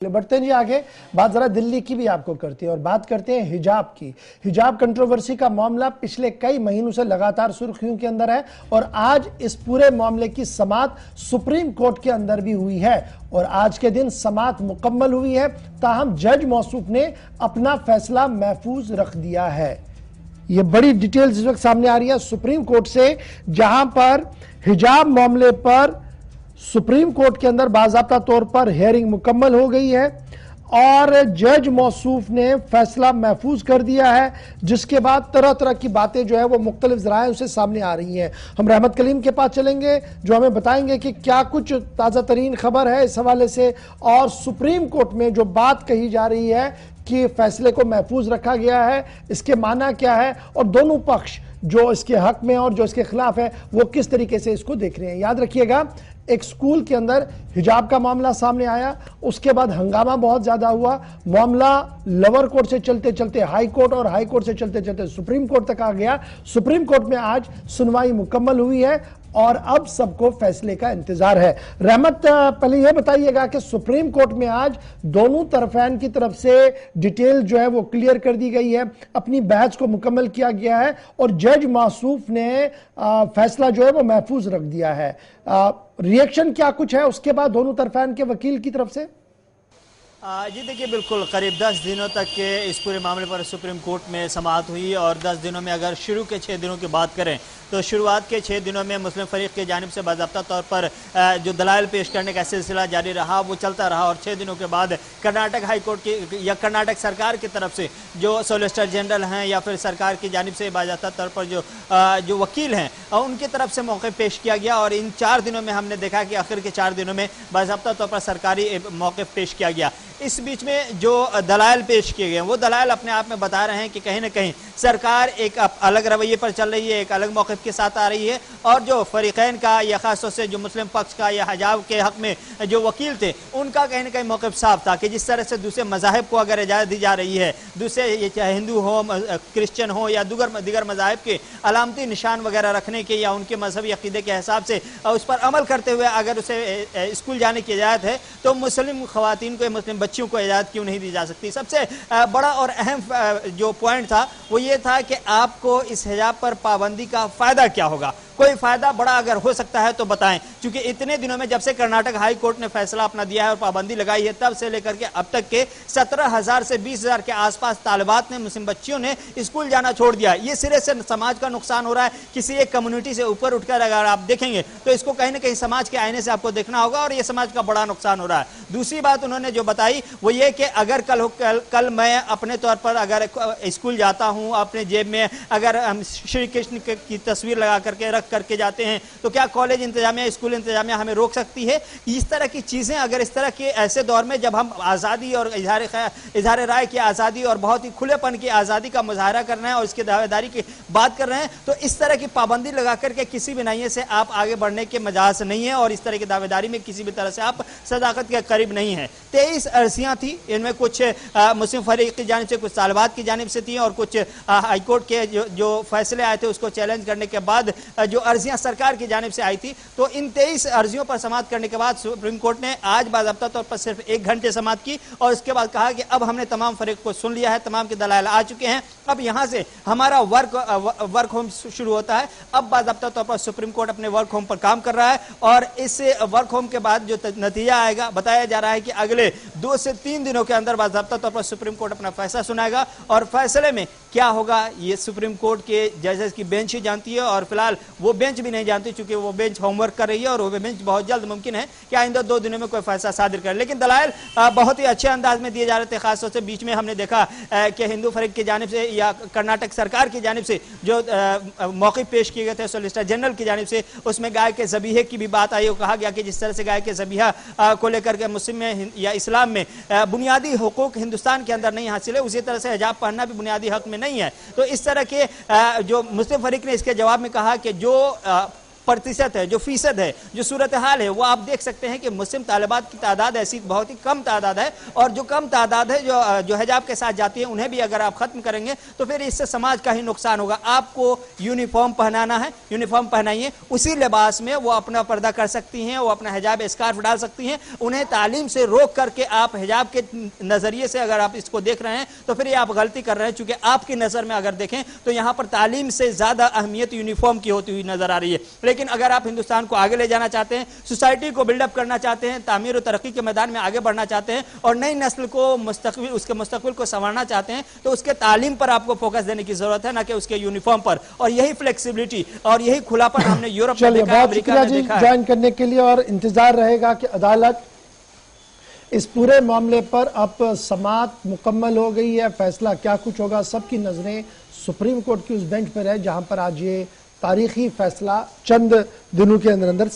बढ़ते हैं जी आगे। बात जरा दिल्ली की भी आपको करती है और बात करते हैं हिजाब की। हिजाब कंट्रोवर्सी का मामला पिछले कई महीनों से लगातार सुर्खियों के अंदर है और आज इस पूरे मामले की समाअत सुप्रीम कोर्ट के अंदर भी हुई है और आज के दिन समाअत मुकम्मल हुई है। ताहम जज मौसूफ ने अपना फैसला महफूज रख दिया है। यह बड़ी डिटेल्स इस वक्त सामने आ रही है सुप्रीम कोर्ट से, जहां पर हिजाब मामले पर सुप्रीम कोर्ट के अंदर बाज़ाब्ता तौर पर हेयरिंग मुकम्मल हो गई है और जज मौसूफ ने फैसला महफूज कर दिया है, जिसके बाद तरह तरह की बातें जो है वो मुख्तलिफ ज़राए से सामने आ रही हैं। हम रहमत कलीम के पास चलेंगे जो हमें बताएंगे कि क्या कुछ ताज़ा तरीन खबर है इस हवाले से और सुप्रीम कोर्ट में जो बात कही जा रही है कि फैसले को महफूज रखा गया है, इसके माना क्या है और दोनों पक्ष जो इसके हक में और जो इसके खिलाफ है वो किस तरीके से इसको देख रहे हैं। याद रखिएगा, एक स्कूल के अंदर हिजाब का मामला सामने आया, उसके बाद हंगामा बहुत ज्यादा हुआ, मामला लोअर कोर्ट से चलते चलते हाई कोर्ट और हाई कोर्ट से चलते चलते सुप्रीम कोर्ट तक आ गया। सुप्रीम कोर्ट में आज सुनवाई मुकम्मल हुई है और अब सबको फैसले का इंतजार है। रहमत, पहले यह बताइएगा कि सुप्रीम कोर्ट में आज दोनों तरफैन की तरफ से डिटेल जो है वो क्लियर कर दी गई है, अपनी बहस को मुकम्मल किया गया है और जज मौसूफ ने फैसला जो है वो महफूज रख दिया है। रिएक्शन क्या कुछ है उसके बाद दोनों तरफैन के वकील की तरफ से? जी देखिए, बिल्कुल करीब 10 दिनों तक के इस पूरे मामले पर सुप्रीम कोर्ट में समाअत हुई और 10 दिनों में अगर शुरू के 6 दिनों की बात करें तो शुरुआत के 6 दिनों में मुस्लिम फरीक की जानिब से बाज़ाब्ता तौर पर जो दलाइल पेश करने का सिलसिला जारी रहा वो चलता रहा और 6 दिनों के बाद कर्नाटक हाई कोर्ट की या कर्नाटक सरकार की तरफ से जो सॉलिसिटर जनरल हैं या फिर सरकार की जानिब से बाज़ाब्ता तौर पर जो वकील हैं उनकी तरफ से मौक़िफ़ पेश किया गया और इन 4 दिनों में हमने देखा कि आखिर के 4 दिनों में बाज़ाब्ता तौर पर सरकारी मौक़िफ़ पेश किया गया। इस बीच में जो दलाइल पेश किए गए वो दलाइल अपने आप में बता रहे हैं कि कहीं ना कहीं सरकार एक अलग रवैये पर चल रही है, एक अलग मौक़िफ़ के साथ आ रही है और जो फरीक़ैन का या ख़ासतौर से जो मुस्लिम पक्ष का या हिजाब के हक़ में जो वकील थे उनका कहीं ना कहीं मौक़िफ़ साफ था कि जिस तरह से दूसरे मज़ाहिब को अगर इजाज़त दी जा रही है, दूसरे चाहे हिंदू हो, क्रिश्चियन हो या दीगर मज़ाहिब के अलामती निशान वगैरह रखने के या उनके मजहबी अक़ीदे के हिसाब से उस पर अमल करते हुए अगर उसे स्कूल जाने की इजाज़त है तो मुस्लिम ख़वातीन को, मुस्लिम बच्चियों को इजाज़त क्यों नहीं दी जा सकती। सबसे बड़ा और अहम जो पॉइंट था वो ये था कि आपको इस हिजाब पर पाबंदी का फ़ायदा क्या होगा, कोई फायदा बड़ा अगर हो सकता है तो बताएं, क्योंकि इतने दिनों में जब से कर्नाटक हाई कोर्ट ने फैसला अपना दिया है और पाबंदी लगाई है तब से लेकर के अब तक के 17,000 से 20,000 के आसपास तालिबात ने, मुस्लिम बच्चियों ने स्कूल जाना छोड़ दिया। ये सिरे से समाज का नुकसान हो रहा है। किसी एक कम्युनिटी से ऊपर उठकर अगर आप देखेंगे तो इसको कहीं ना कहीं समाज के आईने से आपको देखना होगा और ये समाज का बड़ा नुकसान हो रहा है। दूसरी बात उन्होंने जो बताई वो ये कि अगर कल मैं अपने तौर पर अगर स्कूल जाता हूँ, अपने जेब में अगर हम श्री कृष्ण की तस्वीर लगा करके रख करके जाते हैं तो क्या कॉलेज इंतजामिया, स्कूल इंतजामिया हमें रोक सकती है? इस तरह की चीजें अगर इस तरह के ऐसे दौर में जब हम आज़ादी और इजहार राय की आज़ादी और बहुत ही खुलेपन की आज़ादी का मुजाहरा कर रहे हैं और इसकी दावेदारी की बात कर रहे हैं तो इस तरह की पाबंदी लगा करके किसी भी नैये से आप आगे बढ़ने के मजाज नहीं है और इस तरह की दावेदारी में किसी भी तरह से आप सदाकत के करीब नहीं है। 23 अर्जियां थी, इनमें कुछ मुस्लिम फरीक की जानिब से, कुछ तालिबात की जानिब से थी और कुछ हाईकोर्ट के जो फैसले आए थे उसको चैलेंज करने के बाद जो अर्जियां सरकार की जानिब से आई थी। तो इन 23 अर्जियों पर समाअत करने के बाद सुप्रीम कोर्ट ने आज बाज़ाब्ता तौर पर सिर्फ 1 घंटे समाअत की और उसके बाद कहा कि अब हमने तमाम फरीक को सुन लिया है, तमाम के दलाइल आ चुके हैं, अब यहां से हमारा वर्क होम शुरू होता है। अब बाज़ाब्ता तौर पर सुप्रीम कोर्ट अपने वर्क होम पर काम कर रहा है और इस वर्क होम के बाद जो नतीजा आएगा, बताया जा रहा है कि अगले 2 से 3 दिनों के अंदर बाज़ाब्ता तौर पर सुप्रीम कोर्ट अपना फैसला सुनाएगा और फैसले में क्या होगा ये सुप्रीम कोर्ट के जजेस की बेंच ही जानती है और फिलहाल वो बेंच भी नहीं जानती चूंकि वो बेंच होमवर्क कर रही है और वो बेंच बहुत जल्द मुमकिन है कि आइंदा 2 दिनों में कोई फैसला सादिर करे। लेकिन दलाइल बहुत ही अच्छे अंदाज में दिए जा रहे थे। खासतौर से बीच में हमने देखा कि हिंदू फरीक की जानिब से या कर्नाटक सरकार की जानिब से जो मौक़िफ़ पेश किए गए थे सॉलिसिटर जनरल की जानिब से, उसमें गाय के ज़बीहे की भी बात आई और कहा गया कि जिस तरह से गाय के ज़बीहा को लेकर के मुस्लिम में या इस्लाम में बुनियादी हुकूक हिंदुस्तान के अंदर नहीं हासिल है, उसी तरह से हिजाब पहनना भी बुनियादी हक में नहीं है। तो इस तरह के जो मुस्लिम फरीक ने इसके जवाब में कहा कि जो प्रतिशत है, जो फीसद है, जो सूरत हाल है, वो आप देख सकते हैं कि मुस्लिम तालिबात की तादाद ऐसी बहुत ही कम तादाद है, और जो कम तादाद है जो हिजाब के साथ जाती है, उन्हें भी अगर आप खत्म करेंगे तो फिर इससे समाज का ही नुकसान होगा। आपको यूनिफॉर्म पहनाना है, यूनिफॉर्म पहनाइए, उसी लिबास में वो अपना पर्दा कर सकती हैं, वो अपना हिजाब स्कार्फ डाल सकती हैं। उन्हें तालीम से रोक करके आप हिजाब के नजरिए से अगर आप इसको देख रहे हैं तो फिर ये आप गलती कर रहे हैं, क्योंकि आपकी नजर में अगर देखें तो यहां पर तालीम से ज्यादा अहमियत यूनिफॉर्म की होती हुई नजर आ रही है। लेकिन अगर आप हिंदुस्तान को आगे ले जाना चाहते हैं, सोसाइटी को बिल्डअप करना चाहते हैं, तामीर और तरक्की के मैदान में आगे बढ़ना चाहते हैं और नई नस्ल को उसके मुस्तकबिल को संवारना चाहते हैं, तो उसके तालीम पर आपको फोकस देने की जरूरत है, ना कि उसके यूनिफॉर्म पर। और यही फ्लेक्सिबिलिटी और यही खुलापन हमने यूरोप में देखा, अमेरिका में देखा है। ज्वाइन करने के लिए, और इंतजार रहेगा कि अदालत इस पूरे मामले पर अब समाअत मुकम्मल हो गई है, फैसला क्या कुछ होगा। सबकी नजरें सुप्रीम कोर्ट की उस बेंच पर है जहां पर आज ये तारीखी फैसला चंद दिनों के अंदर